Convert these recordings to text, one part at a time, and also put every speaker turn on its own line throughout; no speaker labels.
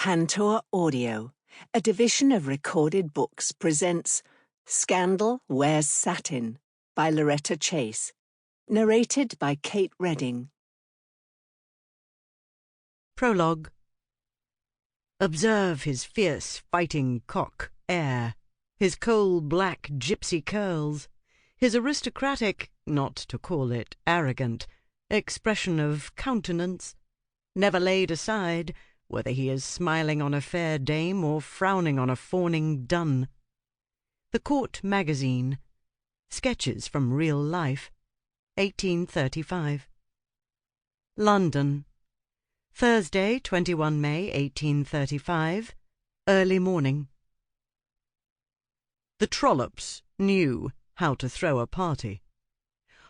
Tantor Audio, a division of recorded books, presents Wears Satin by Loretta Chase, narrated by Kate Redding.
Prologue. Observe his fierce fighting cock air, his coal-black gypsy curls, his aristocratic, not to call it arrogant, expression of countenance, never laid aside, whether he is smiling on a fair dame or frowning on a fawning dun. The Court Magazine. Sketches from Real Life. 1835. London. Thursday, 21 May 1835. Early morning. The Trollops knew how to throw a party.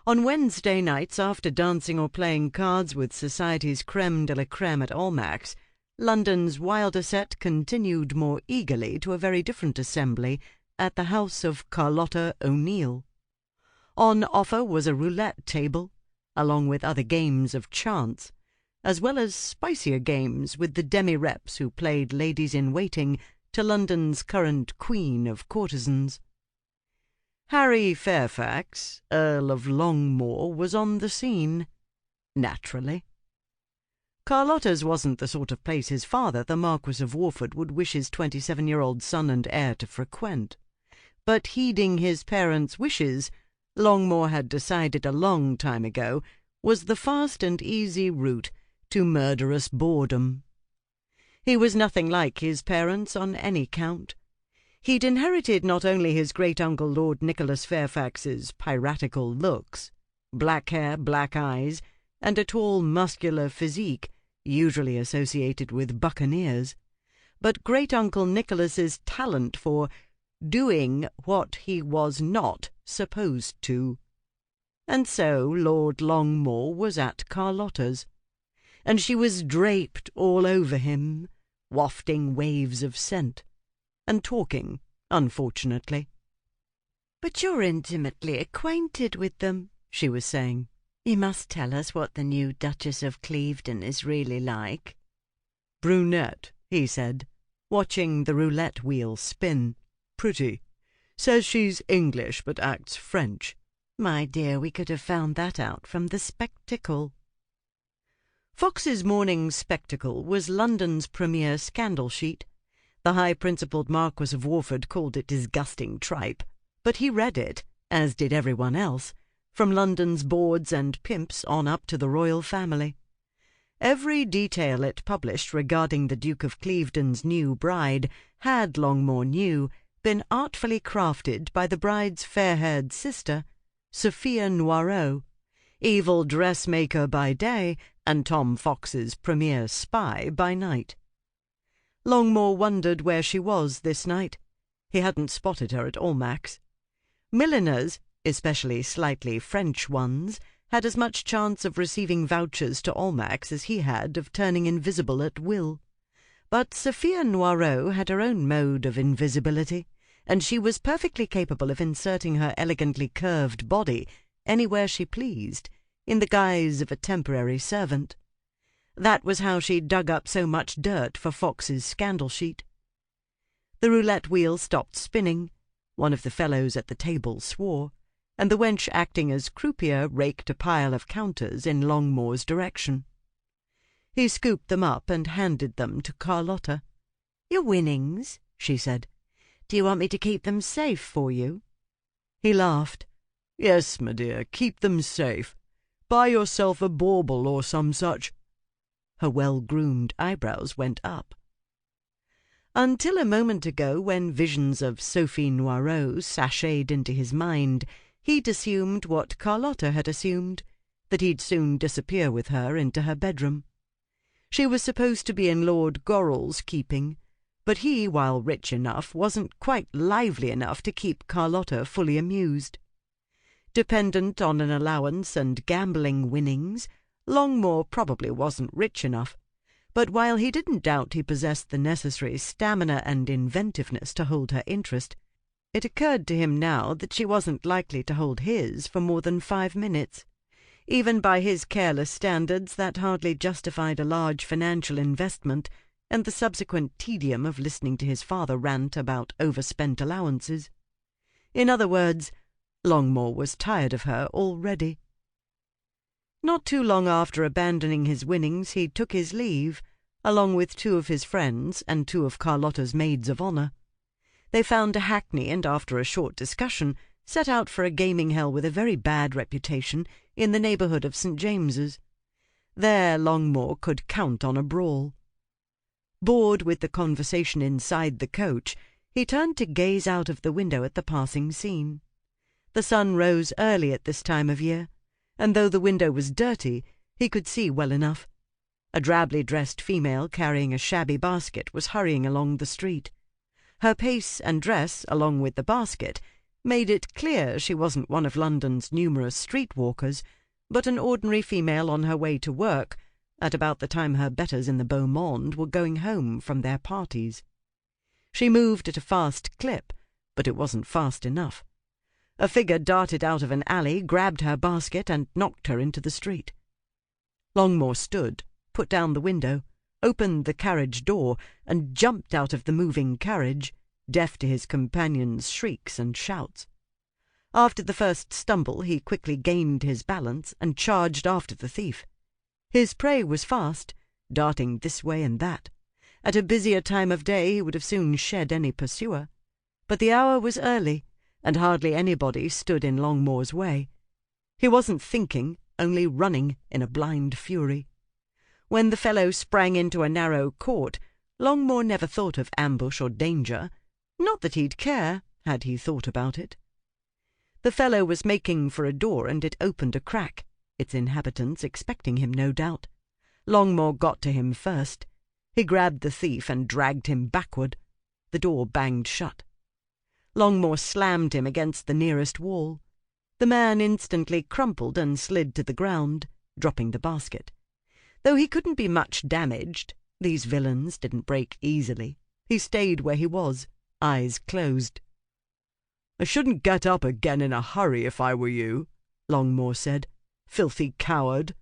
On Wednesday nights, after dancing or playing cards with society's creme de la creme at Almack's, London's wilder set continued more eagerly to a very different assembly at the house of Carlotta O'Neill. On offer was a roulette table, along with other games of chance, as well as spicier games with the demi-reps who played ladies-in-waiting to London's current queen of courtesans. Harry Fairfax, Earl of Longmoor, was on the scene, naturally. Carlotta's wasn't the sort of place his father, the Marquis of Warford, would wish his 27-year-old son and heir to frequent. But heeding his parents' wishes, Longmoor had decided a long time ago, was the fast and easy route to murderous boredom. He was nothing like his parents on any count. He'd inherited not only his great-uncle Lord Nicholas Fairfax's piratical looks, black hair, black eyes, and a tall, muscular physique, usually associated with buccaneers, but great-uncle Nicholas's talent for doing what he was not supposed to. And so Lord Longmoor was at Carlotta's, and she was draped all over him, wafting waves of scent, and talking, unfortunately. "But you're intimately acquainted with them," she was saying. "You must tell us what the new Duchess of Clevedon is really like." "Brunette," he said, watching the roulette wheel spin. "Pretty. Says she's English but acts French." "My dear, we could have found that out from the Spectacle." Fox's Morning Spectacle was London's premier scandal sheet. The high-principled Marquis of Warford called it disgusting tripe, but he read it, as did everyone else, from London's boards and pimps on up to the royal family. Every detail it published regarding the Duke of Clevedon's new bride had, Longmoor knew, been artfully crafted by the bride's fair-haired sister, Sophia Noirot, evil dressmaker by day and Tom Fox's premier spy by night. Longmoor wondered where she was this night. He hadn't spotted her at Almack's. Milliners, especially slightly French ones, had as much chance of receiving vouchers to Almack's as he had of turning invisible at will. But Sophia Noirot had her own mode of invisibility, and she was perfectly capable of inserting her elegantly curved body anywhere she pleased, in the guise of a temporary servant. That was how she dug up so much dirt for Fox's scandal sheet. The roulette wheel stopped spinning. One of the fellows at the table swore, and the wench acting as croupier raked a pile of counters in Longmoor's direction. He scooped them up and handed them to Carlotta. "Your winnings," she said. "Do you want me to keep them safe for you?" He laughed. "Yes, my dear, keep them safe. Buy yourself a bauble or some such." Her well-groomed eyebrows went up. Until a moment ago, when visions of Sophie Noirot sashayed into his mind, he'd assumed what Carlotta had assumed, that he'd soon disappear with her into her bedroom. She was supposed to be in Lord Gorrel's keeping, but he, while rich enough, wasn't quite lively enough to keep Carlotta fully amused. Dependent on an allowance and gambling winnings, Longmoor probably wasn't rich enough, but while he didn't doubt he possessed the necessary stamina and inventiveness to hold her interest, it occurred to him now that she wasn't likely to hold his for more than 5 minutes. Even by his careless standards, that hardly justified a large financial investment, and the subsequent tedium of listening to his father rant about overspent allowances. In other words, Longmore was tired of her already. Not too long after abandoning his winnings, he took his leave, along with 2 of his friends and 2 of Carlotta's maids of honour. They found a hackney and, after a short discussion, set out for a gaming hell with a very bad reputation in the neighbourhood of St. James's. There Longmore could count on a brawl. Bored with the conversation inside the coach, he turned to gaze out of the window at the passing scene. The sun rose early at this time of year, and though the window was dirty, he could see well enough. A drably dressed female carrying a shabby basket was hurrying along the street. Her pace and dress, along with the basket, made it clear she wasn't one of London's numerous street walkers, but an ordinary female on her way to work, at about the time her betters in the beau monde were going home from their parties. She moved at a fast clip, but it wasn't fast enough. A figure darted out of an alley, grabbed her basket, and knocked her into the street. Longmore stood, put down the window, opened the carriage door, and jumped out of the moving carriage, deaf to his companion's shrieks and shouts. After the first stumble, he quickly gained his balance and charged after the thief. His prey was fast, darting this way and that. At a busier time of day he would have soon shed any pursuer. But the hour was early, and hardly anybody stood in Longmore's way. He wasn't thinking, only running in a blind fury. When the fellow sprang into a narrow court, Longmore never thought of ambush or danger. Not that he'd care, had he thought about it. The fellow was making for a door, and it opened a crack, its inhabitants expecting him, no doubt. Longmore got to him first. He grabbed the thief and dragged him backward. The door banged shut. Longmore slammed him against the nearest wall. The man instantly crumpled and slid to the ground, dropping the basket. Though he couldn't be much damaged, these villains didn't break easily. He stayed where he was, eyes closed. "I shouldn't get up again in a hurry if I were you," Longmore said. "Filthy coward!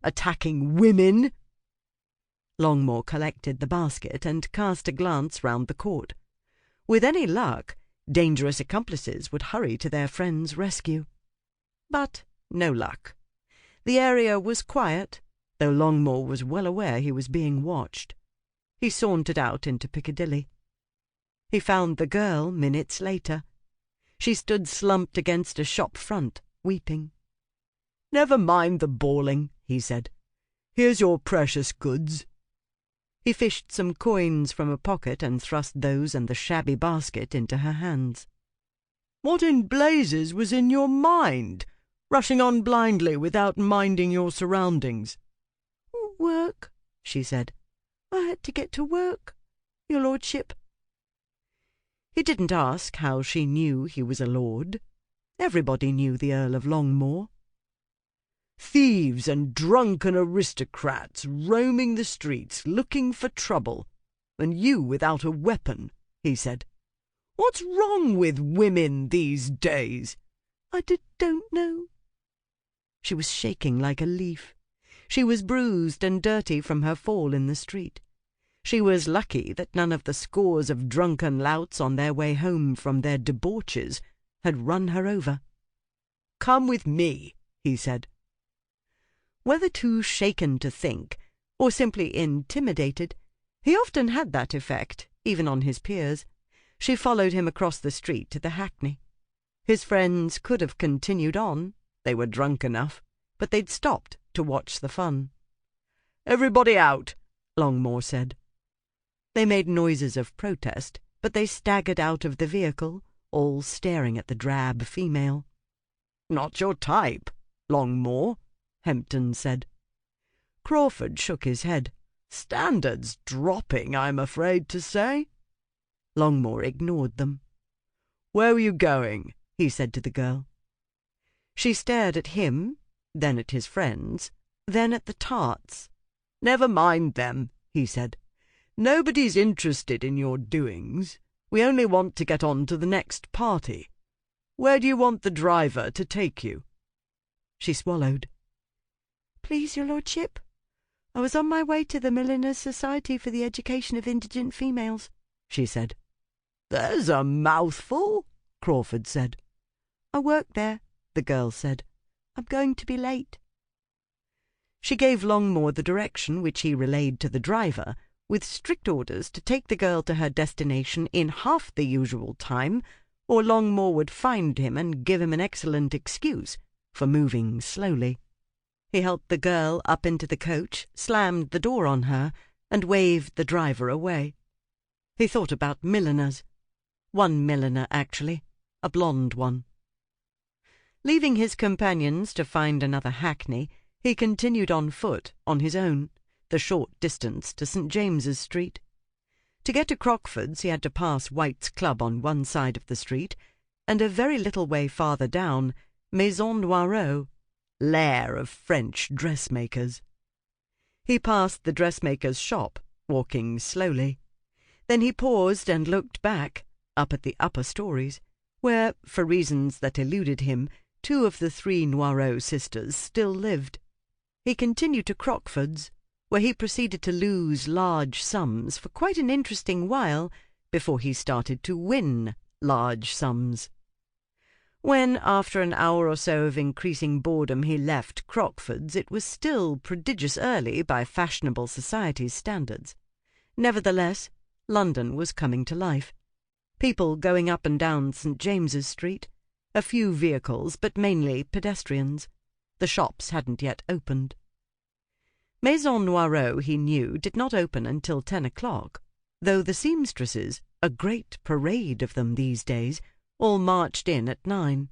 Attacking women!" Longmore collected the basket and cast a glance round the court. With any luck, dangerous accomplices would hurry to their friend's rescue. But no luck. The area was quiet, though Longmore was well aware he was being watched. He sauntered out into Piccadilly. He found the girl minutes later. She stood slumped against a shop front, weeping. "Never mind the bawling," he said. "Here's your precious goods." He fished some coins from a pocket and thrust those and the shabby basket into her hands. "What in blazes was in your mind, rushing on blindly without minding your surroundings?" "Work," she said. "I had to get to work, your lordship." He didn't ask how she knew he was a lord. Everybody knew the Earl of Longmore.
"Thieves and drunken aristocrats roaming the streets looking for trouble, and you without a weapon," he said. "What's wrong with women these days?"
"I don't know." She was shaking like a leaf. She was bruised and dirty from her fall in the street. She was lucky that none of the scores of drunken louts on their way home from their debauches had run her over.
"Come with me," he said.
Whether too shaken to think, or simply intimidated, he often had that effect, even on his peers. She followed him across the street to the hackney. His friends could have continued on. They were drunk enough, but they'd stopped to watch the fun.
"Everybody out,"
Longmore said. They made noises of protest, but they staggered out of the vehicle, all staring at the drab female.
"Not your type, Longmore," Hempton said.
Crawford shook his head.
"Standards dropping, I'm afraid to say."
Longmore ignored them.
"Where were you going?"
he said to the girl. She stared at him, then at his friends, then at the tarts.
"Never mind them," he said. "Nobody's interested in your doings. We only want to get on to the next party. Where do you want the driver to take you?"
She swallowed. "Please, your lordship?" "I was on my way to the Milliners' Society for the Education of Indigent Females," she said.
"There's a mouthful," Crawford said.
"I work there," the girl said. "I'm going to be late." She gave Longmore the direction, which he relayed to the driver, with strict orders to take the girl to her destination in half the usual time, or Longmore would find him and give him an excellent excuse for moving slowly. He helped the girl up into the coach, slammed the door on her, and waved the driver away. He thought about milliners. One milliner, actually, a blonde one. Leaving his companions to find another hackney, he continued on foot, on his own, the short distance to St. James's Street. To get to Crockford's he had to pass White's Club on one side of the street, and a very little way farther down, Maison Noirot, lair of French dressmakers. He passed the dressmaker's shop, walking slowly. Then he paused and looked back, up at the upper stories, where, for reasons that eluded him, 2 of the 3 Noirot sisters still lived. He continued to Crockford's, where he proceeded to lose large sums for quite an interesting while before he started to win large sums. When, after an hour or so of increasing boredom, he left Crockford's, it was still prodigious early by fashionable society's standards. Nevertheless, London was coming to life. People going up and down St. James's Street, a few vehicles, but mainly pedestrians. The shops hadn't yet opened. Maison Noirot, he knew, did not open until 10 o'clock, though the seamstresses, a great parade of them these days, all marched in at 9.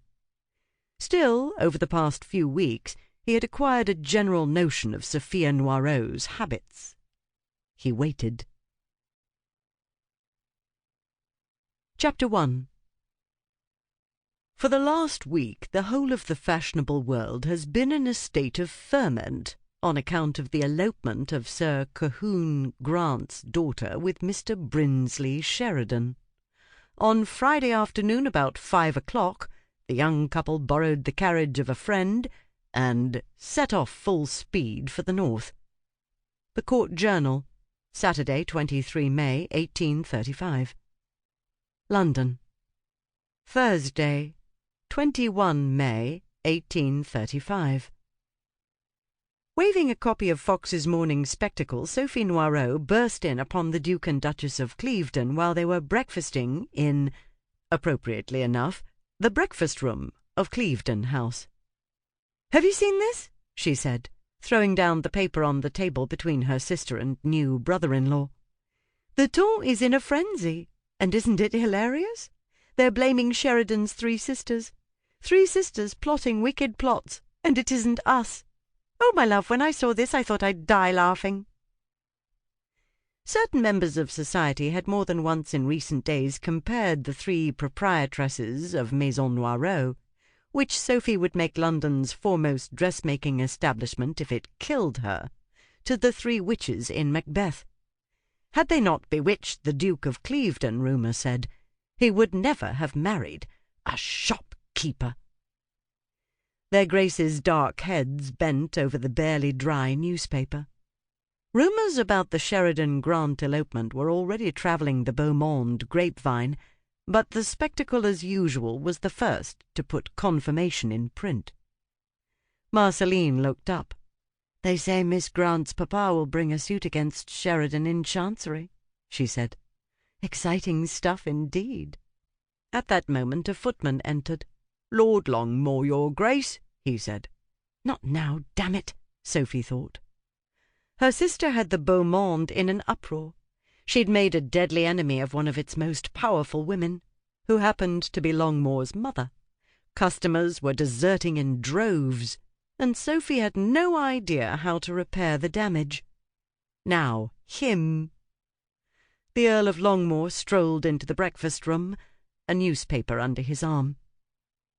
Still, over the past few weeks, he had acquired a general notion of Sophia Noirot's habits. He waited. Chapter 1. For the last week, the whole of the fashionable world has been in a state of ferment on account of the elopement of Sir Cahoon Grant's daughter with Mr. Brinsley Sheridan. On Friday afternoon about 5 o'clock, the young couple borrowed the carriage of a friend and set off full speed for the north. The Court Journal, Saturday, 23 May, 1835. London. Thursday, 21 May, 1835. Waving a copy of Fox's Morning Spectacle, Sophie Noirot burst in upon the Duke and Duchess of Clevedon while they were breakfasting in, appropriately enough, the breakfast-room of Clevedon House. "Have you seen this?" she said, throwing down the paper on the table between her sister and new brother-in-law. "The ton is in a frenzy, and isn't it hilarious? They're blaming Sheridan's 3 sisters. 3 sisters plotting wicked plots, and it isn't us. Oh, my love, when I saw this I thought I'd die laughing." Certain members of society had more than once in recent days compared the 3 proprietresses of Maison Noirot, which Sophie would make London's foremost dressmaking establishment if it killed her, to the 3 witches in Macbeth. Had they not bewitched the Duke of Clevedon, rumour said, he would never have married a shopkeeper. Their Graces' dark heads bent over the barely dry newspaper. Rumours about the Sheridan-Grant elopement were already travelling the beau monde grapevine, but the Spectacle, as usual, was the first to put confirmation in print. Marceline looked up. "They say Miss Grant's papa will bring a suit against Sheridan in Chancery," she said. "Exciting stuff indeed." At that moment a footman entered. "Lord Longmore, your Grace," he said. Not now, damn it, Sophie thought. Her sister had the beau monde in an uproar. She'd made a deadly enemy of one of its most powerful women, who happened to be Longmore's mother. Customers were deserting in droves, and Sophie had no idea how to repair the damage. Now, him. The Earl of Longmore strolled into the breakfast-room, a newspaper under his arm.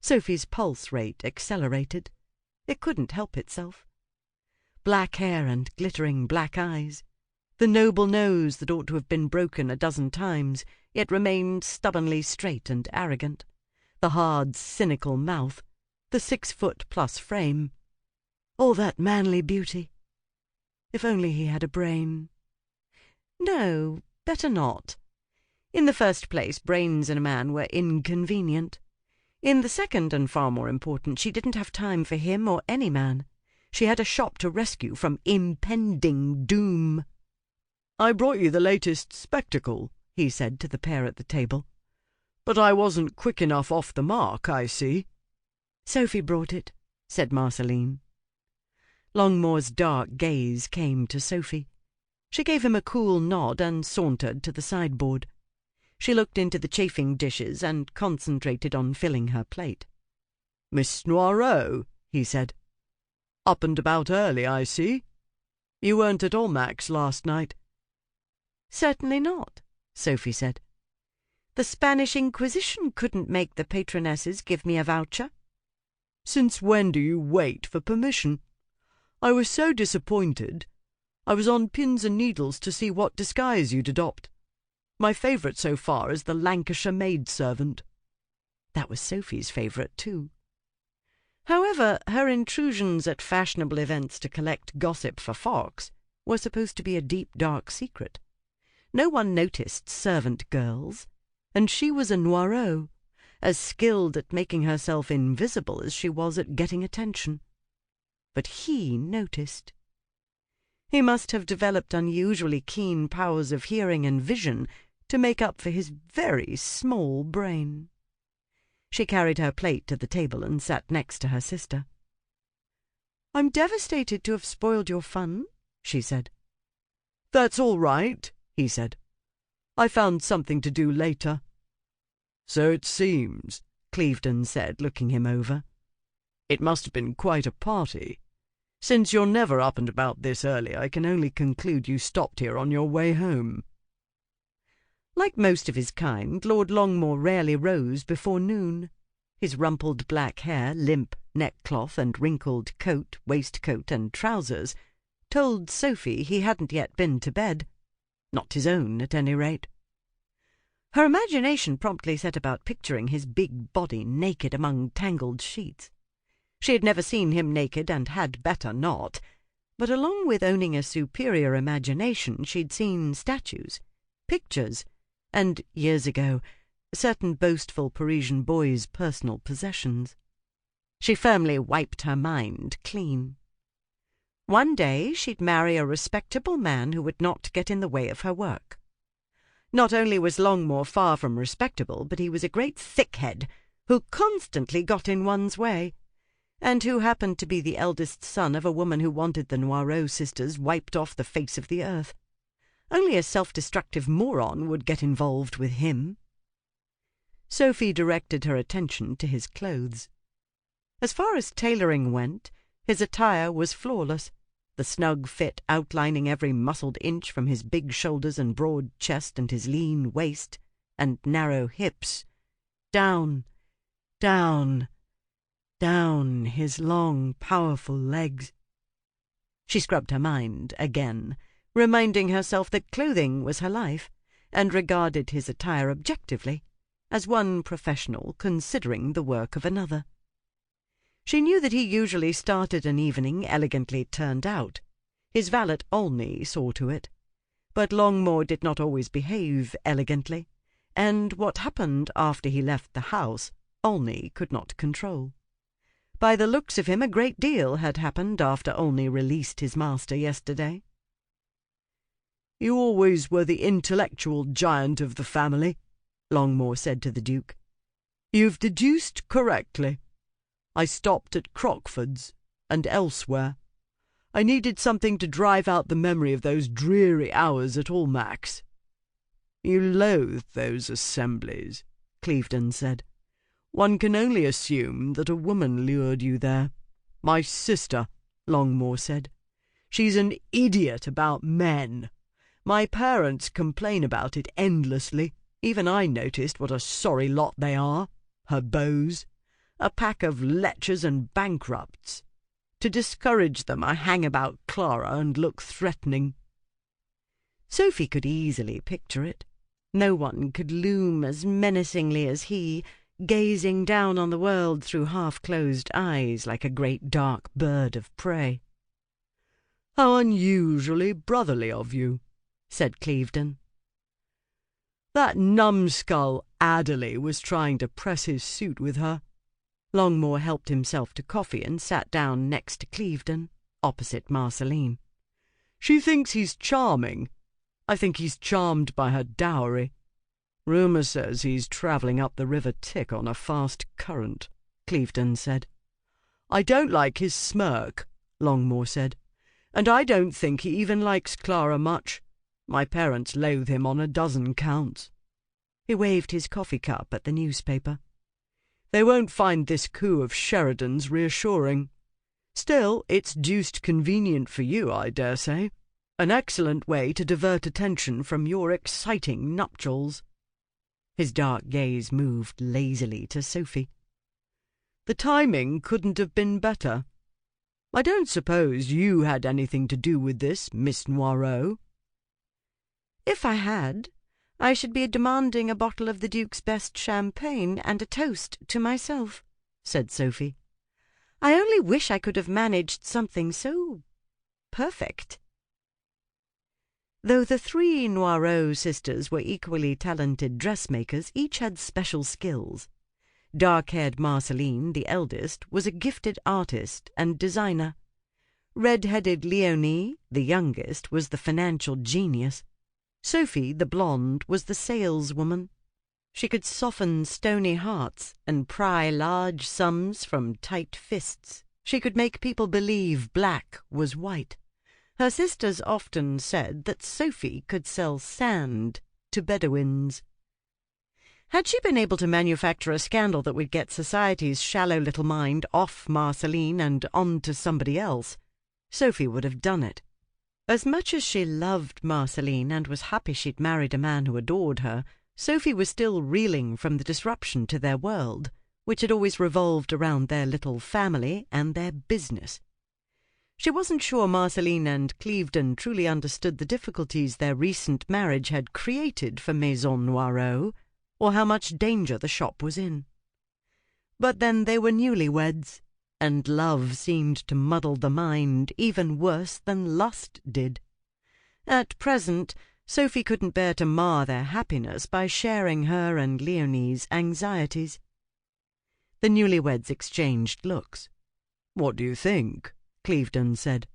Sophie's pulse rate accelerated. It couldn't help itself. Black hair and glittering black eyes. The noble nose that ought to have been broken a dozen times, yet remained stubbornly straight and arrogant. The hard, cynical mouth. The 6-foot-plus frame. All that manly beauty. If only he had a brain. No, better not. In the first place, brains in a man were inconvenient. In the second, and far more important, she didn't have time for him or any man. She had a shop to rescue from impending doom.
"I brought you the latest spectacle," he said to the pair at the table. "But I wasn't quick enough off the mark, I see."
"Sophy brought it," said Marceline. Longmore's dark gaze came to Sophy. She gave him a cool nod and sauntered to the sideboard. She looked into the chafing dishes and concentrated on filling her plate.
"Miss Noirot," he said. "Up and about early, I see. You weren't at Almack's last night."
"Certainly not," Sophy said. "The Spanish Inquisition couldn't make the patronesses give me a voucher."
"Since when do you wait for permission? I was so disappointed. I was on pins and needles to see what disguise you'd adopt. My favourite so far is the Lancashire maidservant."
That was Sophy's favourite too. However, her intrusions at fashionable events to collect gossip for Fox were supposed to be a deep, dark secret. No one noticed servant girls, and she was a Noirot, as skilled at making herself invisible as she was at getting attention. But he noticed. He must have developed unusually keen powers of hearing and vision to make up for his very small brain. She carried her plate to the table and sat next to her sister. "I'm devastated to have spoiled your fun," she said.
"That's all right," he said. "I found something to do later." "So it seems," Clevedon said, looking him over. "It must have been quite a party. Since you're never up and about this early, I can only conclude you stopped here on your way home."
Like most of his kind, Lord Longmore rarely rose before noon. His rumpled black hair, limp neckcloth, and wrinkled coat, waistcoat, and trousers told Sophy he hadn't yet been to bed. Not his own, at any rate. Her imagination promptly set about picturing his big body naked among tangled sheets. She had never seen him naked and had better not, but along with owning a superior imagination she'd seen statues, pictures, and, years ago, certain boastful Parisian boys' personal possessions. She firmly wiped her mind clean. One day she'd marry a respectable man who would not get in the way of her work. Not only was Longmore far from respectable, but he was a great thickhead who constantly got in one's way, and who happened to be the eldest son of a woman who wanted the Noirot sisters wiped off the face of the earth. Only a self-destructive moron would get involved with him. Sophy directed her attention to his clothes. As far as tailoring went, his attire was flawless, the snug fit outlining every muscled inch from his big shoulders and broad chest and his lean waist and narrow hips, down, down, down his long, powerful legs. She scrubbed her mind again, reminding herself that clothing was her life, and regarded his attire objectively, as one professional considering the work of another. She knew that he usually started an evening elegantly turned out. His valet Olney saw to it. But Longmore did not always behave elegantly, and what happened after he left the house Olney could not control. By the looks of him, a great deal had happened after Olney released his master yesterday.
"You always were the intellectual giant of the family," Longmore said to the Duke. "You've deduced correctly. I stopped at Crockford's and elsewhere. I needed something to drive out the memory of those dreary hours at Almack's." "You loathe those assemblies," Clevedon said. "One can only assume that a woman lured you there." "My sister," Longmore said. "She's an idiot about men. My parents complain about it endlessly. Even I noticed what a sorry lot they are, her beaux. A pack of lechers and bankrupts. To discourage them, I hang about Clara and look threatening."
Sophy could easily picture it. No one could loom as menacingly as he, gazing down on the world through half-closed eyes like a great dark bird of prey.
How unusually brotherly of you," said Clevedon. That numbskull Adderley was trying to press his suit with her.
Longmore helped himself to coffee and sat down next to Clevedon, opposite Marceline.
She thinks he's charming. I think he's charmed by her dowry. Rumour says he's travelling up the River Tick on a fast current, Clevedon said. I don't like his smirk, Longmore said, and I don't think he even likes Clara much. My parents loathe him on a dozen counts.
He waved his coffee cup at the newspaper.
They won't find this coup of Sheridan's reassuring. Still, it's deuced convenient for you, I dare say. An excellent way to divert attention from your exciting nuptials.
His dark gaze moved lazily to Sophy.
The timing couldn't have been better. I don't suppose you had anything to do with this, Miss Noirot?
If I had, I should be demanding a bottle of the Duke's best champagne and a toast to myself, said Sophy. I only wish I could have managed something so perfect. Though the three Noirot sisters were equally talented dressmakers, each had special skills. Dark-haired Marceline, the eldest, was a gifted artist and designer. Red-headed Leonie, the youngest, was the financial genius. Sophy, the blonde, was the saleswoman. She could soften stony hearts and pry large sums from tight fists. She could make people believe black was white. Her sisters often said that Sophy could sell sand to Bedouins. Had she been able to manufacture a scandal that would get society's shallow little mind off Marceline and on to somebody else, Sophy would have done it. As much as she loved Marceline and was happy she'd married a man who adored her, Sophy was still reeling from the disruption to their world, which had always revolved around their little family and their business. She wasn't sure Marceline and Clevedon truly understood the difficulties their recent marriage had created for Maison Noirot, or how much danger the shop was in. But then they were newlyweds, and love seemed to muddle the mind even worse than lust did. At present, Sophy couldn't bear to mar their happiness by sharing her and Leonie's anxieties. The newlyweds exchanged looks.
"What do you think?" Clevedon said.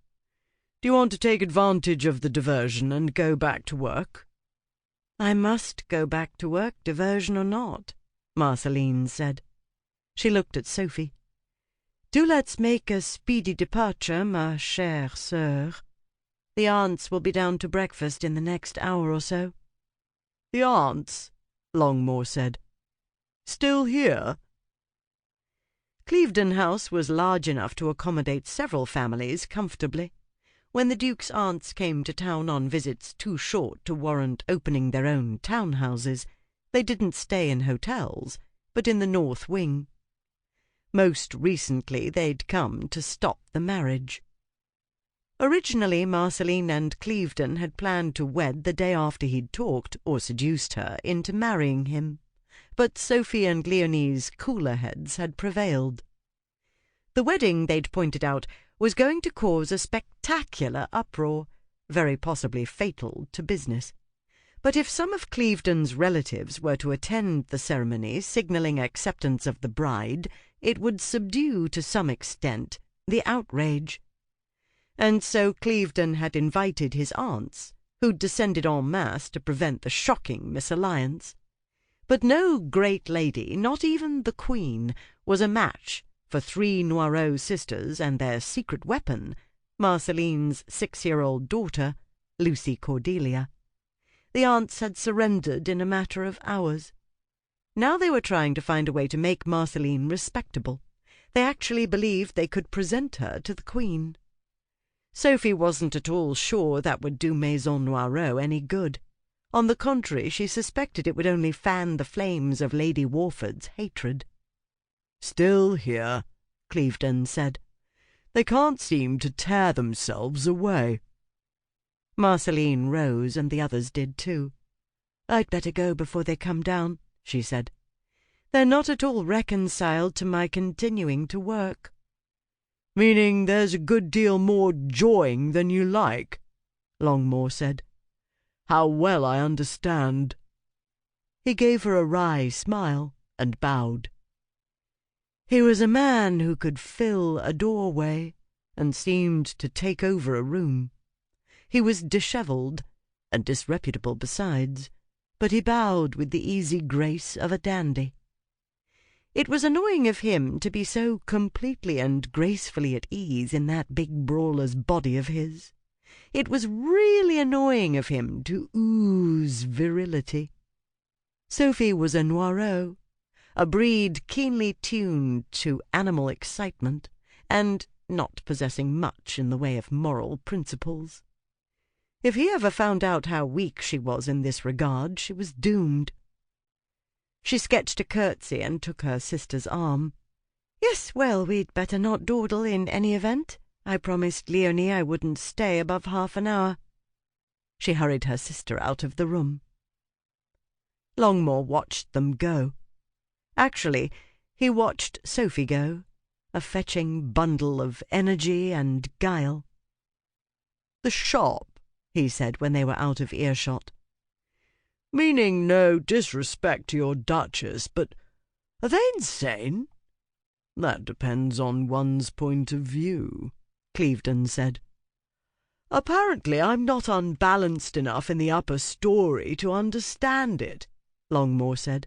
"Do you want to take advantage of the diversion and go back to work?"
"I must go back to work, diversion or not," Marceline said. She looked at Sophy. "Do let's make a speedy departure, ma chère sœur. The aunts will be down to breakfast in the next hour or so."
"The aunts?" Longmore said. "Still here?"
Clevedon House was large enough to accommodate several families comfortably. When the Duke's aunts came to town on visits too short to warrant opening their own townhouses, they didn't stay in hotels, but in the north wing. Most recently they'd come to stop the marriage. Originally, Marceline and Clevedon had planned to wed the day after he'd talked, or seduced her, into marrying him. But Sophy and Leonie's cooler heads had prevailed. The wedding, they'd pointed out, was going to cause a spectacular uproar, very possibly fatal to business. But if some of Clevedon's relatives were to attend the ceremony, signalling acceptance of the bride, it would subdue to some extent the outrage. And so Clevedon had invited his aunts, who'd descended en masse to prevent the shocking misalliance. But no great lady, not even the Queen, was a match for three Noirot sisters and their secret weapon, Marceline's 6-year-old daughter, Lucy Cordelia. The aunts had surrendered in a matter of hours. Now they were trying to find a way to make Marceline respectable. They actually believed they could present her to the Queen. Sophy wasn't at all sure that would do Maison Noirot any good. On the contrary, she suspected it would only fan the flames of Lady Warford's hatred.
"Still here," Clevedon said. "They can't seem to tear themselves away."
Marceline rose, and the others did too. "I'd better go before they come down," she said. "They're not at all reconciled to my continuing to work."
"Meaning there's a good deal more jawing than you like," Longmore said. "How well I understand."
He gave her a wry smile and bowed. He was a man who could fill a doorway and seemed to take over a room. He was dishevelled and disreputable besides, but he bowed with the easy grace of a dandy. It was annoying of him to be so completely and gracefully at ease in that big brawler's body of his. It was really annoying of him to ooze virility. Sophy was a Noirot, a breed keenly tuned to animal excitement, and not possessing much in the way of moral principles. If he ever found out how weak she was in this regard, she was doomed. She sketched a curtsy and took her sister's arm. "Yes, well, we'd better not dawdle in any event. I promised Leonie I wouldn't stay above half an hour." She hurried her sister out of the room. Longmore watched them go. Actually, he watched Sophy go, a fetching bundle of energy and guile.
"The shop," he said when they were out of earshot. "Meaning no disrespect to your Duchess, but are they insane?" "That depends on one's point of view," Clevedon said. "Apparently I'm not unbalanced enough in the upper story to understand it," Longmore said.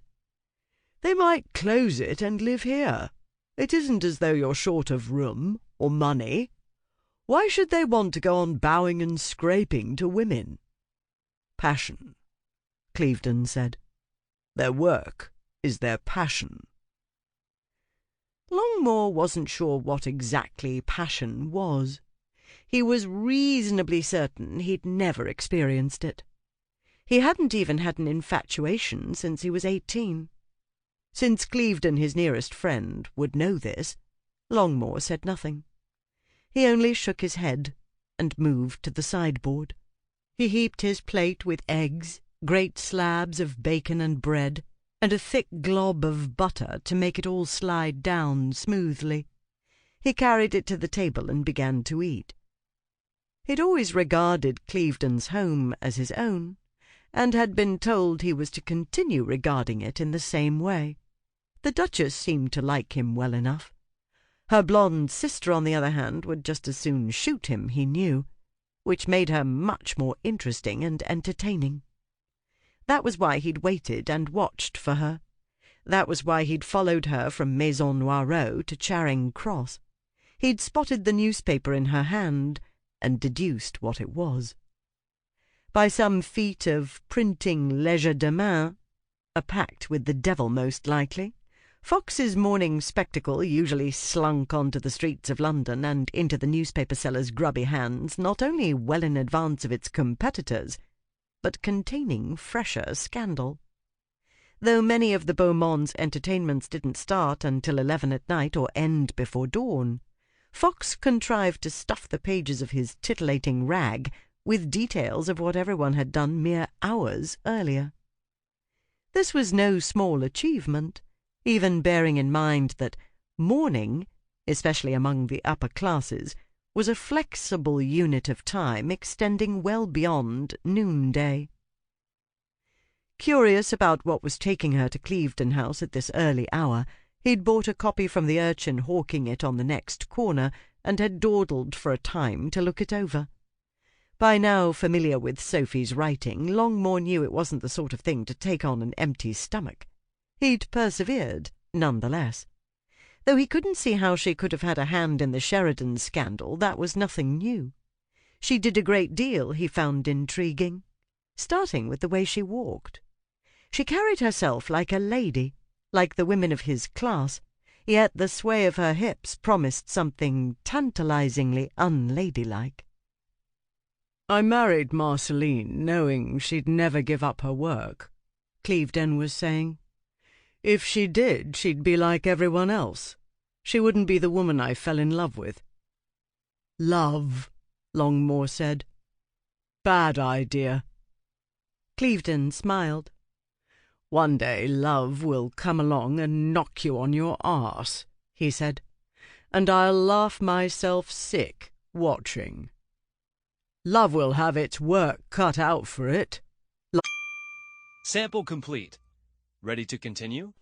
"They might close it and live here. It isn't as though you're short of room or money. Why should they want to go on bowing and scraping to women?" "Passion," Clevedon said. "Their work is their passion." Longmore wasn't sure what exactly passion was. He was reasonably certain he'd never experienced it. He hadn't even had an infatuation since he was 18. Since Clevedon, his nearest friend, would know this, Longmore said nothing. He only shook his head and moved to the sideboard. He heaped his plate with eggs, great slabs of bacon and bread, and a thick glob of butter to make it all slide down smoothly. He carried it to the table and began to eat. He'd always regarded Clevedon's home as his own, and had been told he was to continue regarding it in the same way. The Duchess seemed to like him well enough. Her blonde sister, on the other hand, would just as soon shoot him, he knew, which made her much more interesting and entertaining. That was why he'd waited and watched for her. That was why he'd followed her from Maison Noirot to Charing Cross. He'd spotted the newspaper in her hand and deduced what it was. By some feat of printing legerdemain, a pact with the devil most likely, Fox's morning spectacle usually slunk onto the streets of London and into the newspaper seller's grubby hands, not only well in advance of its competitors, but containing fresher scandal. Though many of the Beaumonts' entertainments didn't start until 11 at night or end before dawn, Fox contrived to stuff the pages of his titillating rag with details of what everyone had done mere hours earlier. This was no small achievement, even bearing in mind that morning, especially among the upper classes, was a flexible unit of time extending well beyond noonday. Curious about what was taking her to Clevedon House at this early hour, he'd bought a copy from the urchin hawking it on the next corner and had dawdled for a time to look it over. By now familiar with Sophy's writing, Longmore knew it wasn't the sort of thing to take on an empty stomach. He'd persevered, nonetheless. Though he couldn't see how she could have had a hand in the Sheridan scandal, that was nothing new. She did a great deal he found intriguing, starting with the way she walked. She carried herself like a lady, like the women of his class, yet the sway of her hips promised something tantalizingly unladylike. "I married Marceline knowing she'd never give up her work," Clevedon was saying. "If she did, she'd be like everyone else. She wouldn't be the woman I fell in love with." "Love," Longmore said. "Bad idea."
Clevedon smiled.
"One day love will come along and knock you on your arse," he said. and I'll laugh myself sick watching. Love will have its work cut out for it.
Sample complete. Ready to continue?